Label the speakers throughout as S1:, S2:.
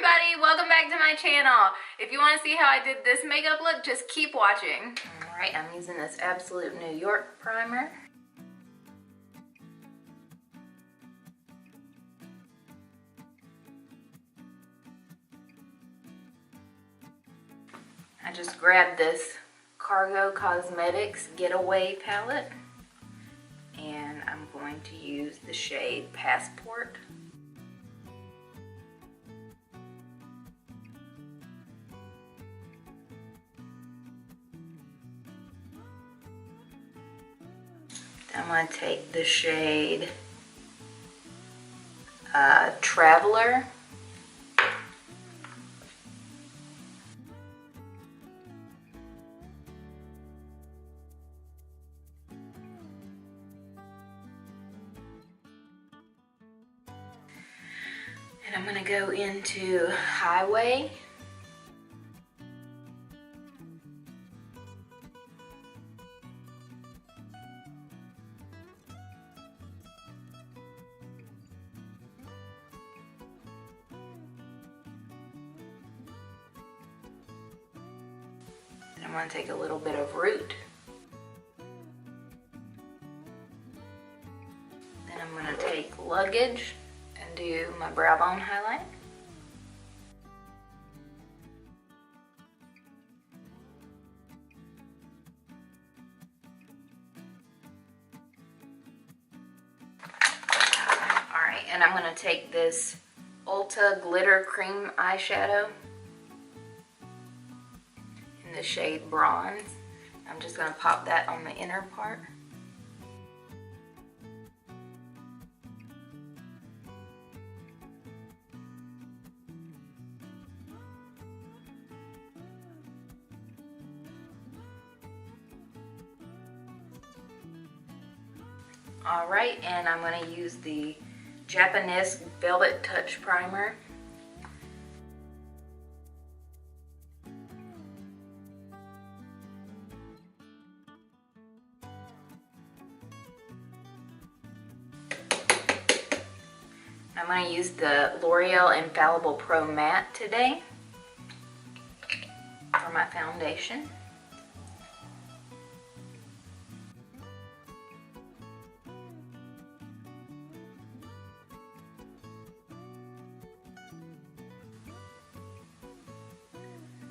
S1: everybody, welcome back to my channel. If you want to see how I did this makeup look, just keep watching. Alright, I'm using this Absolute New York primer. I just grabbed this Cargo Cosmetics Getaway palette and I'm going to use the shade Passport. I'm going to take the shade Traveler. And I'm going to go into Highway. I'm going to take a little bit of Root. Then I'm going to take Luggage and do my brow bone highlight. Alright, and I'm going to take this Ulta Glitter Cream eyeshadow in the shade Bronze. I'm just going to pop that on the inner part. Alright, and I'm going to use the Japonesque Velvet Touch Primer. I'm going to use the L'Oreal Infallible Pro Matte today for my foundation.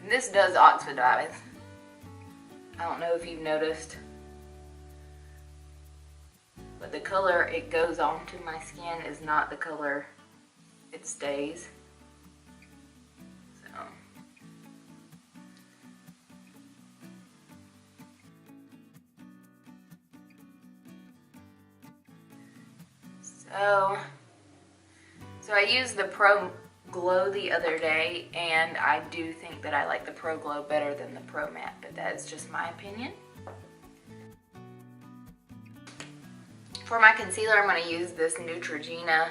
S1: And this does oxidize. I don't know if you've noticed, but the color it goes onto my skin is not the color it stays. So I used the Pro Glow the other day, and I do think that I like the Pro Glow better than the Pro Matte, but that is just my opinion. For my concealer, I'm going to use this Neutrogena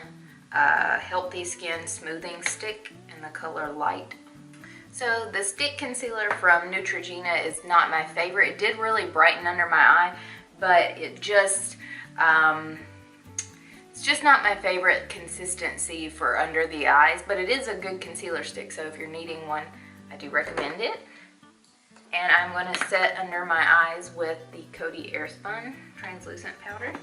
S1: Healthy Skin Smoothing Stick in the color Light. So the stick concealer from Neutrogena is not my favorite. It did really brighten under my eye, but it just, it's just not my favorite consistency for under the eyes, but it is a good concealer stick, so if you're needing one, I do recommend it. And I'm going to set under my eyes with the Coty Airspun translucent powder.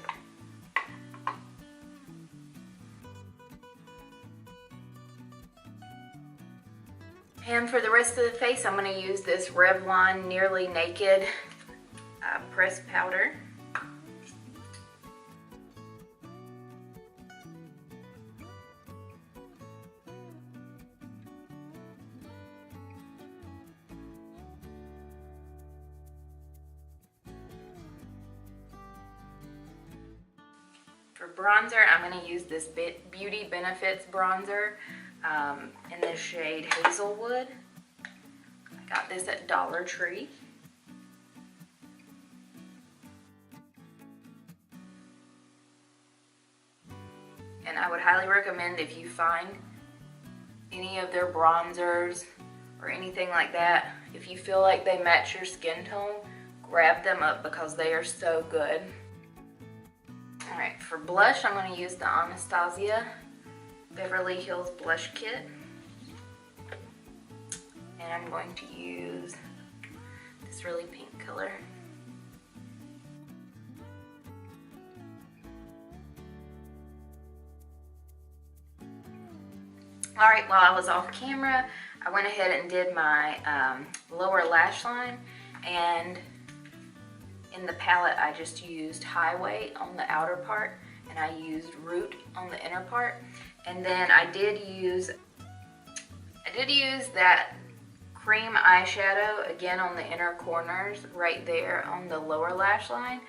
S1: And for the rest of the face, I'm going to use this Revlon Nearly Naked pressed powder. For bronzer, I'm going to use this Beauty Benefits bronzer in the shade Hazelwood. I got this at Dollar Tree. And I would highly recommend, if you find any of their bronzers or anything like that, if you feel like they match your skin tone, grab them up because they are so good. Alright, for blush, I'm going to use the Anastasia Beverly Hills Blush Kit. And I'm going to use this really pink color. Alright, while I was off camera, I went ahead and did my lower lash line, and in the palette I just used Highway on the outer part, and I used Root on the inner part. And then I did use that cream eyeshadow again on the inner corners right there on the lower lash line.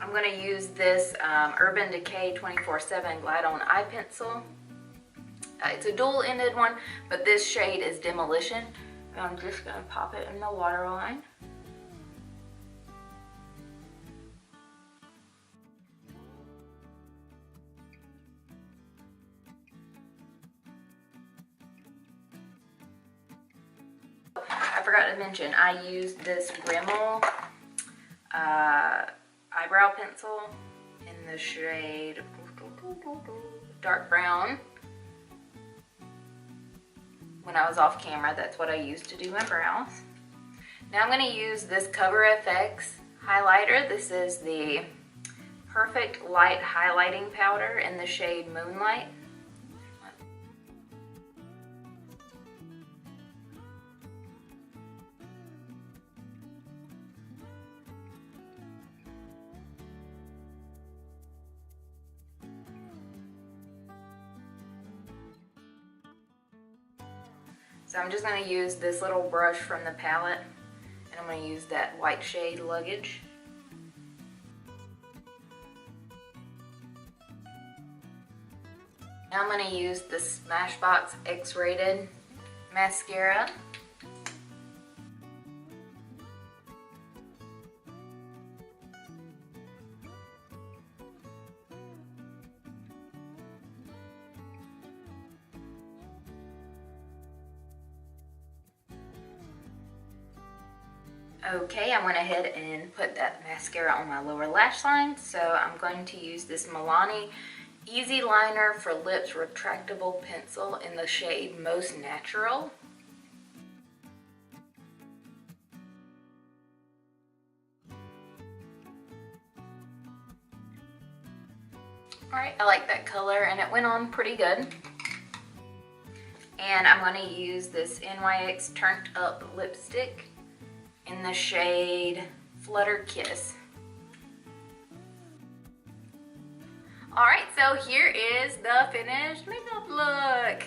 S1: I'm going to use this Urban Decay 24/7 Glide On Eye Pencil. It's a dual-ended one, but this shade is Demolition. And I'm just going to pop it in the waterline. I forgot to mention, I used this Rimmel eyebrow pencil in the shade dark brown. When I was off camera, that's what I used to do my brows. Now I'm going to use this Cover FX highlighter. This is the Perfect Light Highlighting Powder in the shade Moonlight. So I'm just going to use this little brush from the palette, and I'm going to use that white shade Luggage. Now I'm going to use the Smashbox X-Rated mascara. Okay, I went ahead and put that mascara on my lower lash line, so I'm going to use this Milani Easyliner for Lips Retractable Pencil in the shade Most Natural. Alright, I like that color and it went on pretty good. And I'm going to use this NYX Turnt Up lipstick in the shade Flutter Kiss. Alright, so here is the finished makeup look.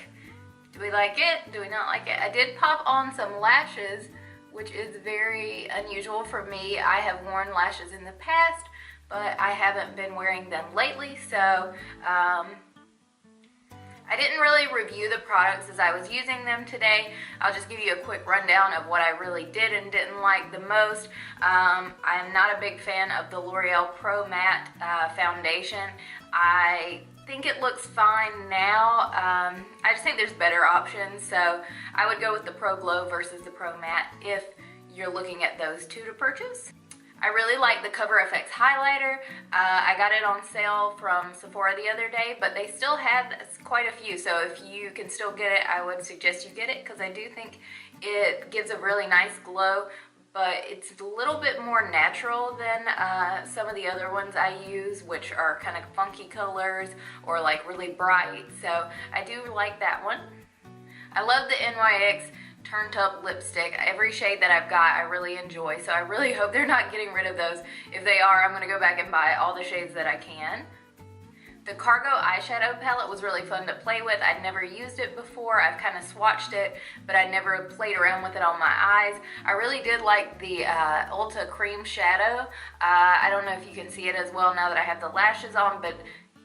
S1: Do we like it? Do we not like it? I did pop on some lashes, which is very unusual for me. I have worn lashes in the past, but I haven't been wearing them lately, so I didn't really review the products as I was using them today. I'll just give you a quick rundown of what I really did and didn't like the most. I am not a big fan of the L'Oreal Pro Matte foundation. I think it looks fine now. I just think there's better options, so I would go with the Pro Glow versus the Pro Matte if you're looking at those two to purchase. I really like the Cover FX highlighter. I got it on sale from Sephora the other day, but they still have quite a few, so if you can still get it, I would suggest you get it because I do think it gives a really nice glow, but it's a little bit more natural than some of the other ones I use, which are kind of funky colors or like really bright, so I do like that one. I love the NYX Turnt Up lipstick. Every shade that I've got I really enjoy, so I really hope they're not getting rid of those. If they are, I'm going to go back and buy all the shades that I can. The Cargo eyeshadow palette was really fun to play with. I'd never used it before. I've kind of swatched it, but I never played around with it on my eyes. I really did like the Ulta cream shadow. I don't know if you can see it as well now that I have the lashes on, but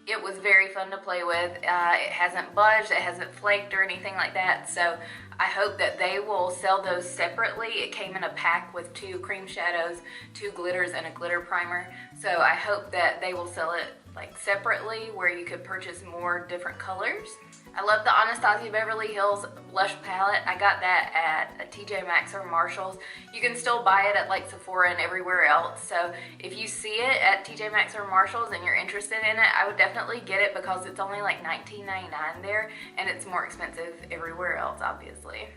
S1: it was very fun to play with. It hasn't budged, it hasn't flaked or anything like that, so I hope that they will sell those separately. It came in a pack with 2 cream shadows, 2 glitters, and a glitter primer, so I hope that they will sell it like separately where you could purchase more different colors. I love the Anastasia Beverly Hills blush palette. I got that at TJ Maxx or Marshall's. You can still buy it at like Sephora and everywhere else. So if you see it at TJ Maxx or Marshall's and you're interested in it, I would definitely get it because it's only like $19.99 there and it's more expensive everywhere else, obviously.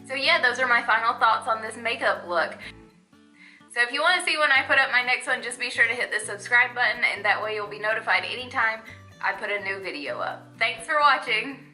S1: So yeah, those are my final thoughts on this makeup look. So if you want to see when I put up my next one, just be sure to hit the subscribe button, and that way you'll be notified anytime I put a new video up. Thanks for watching.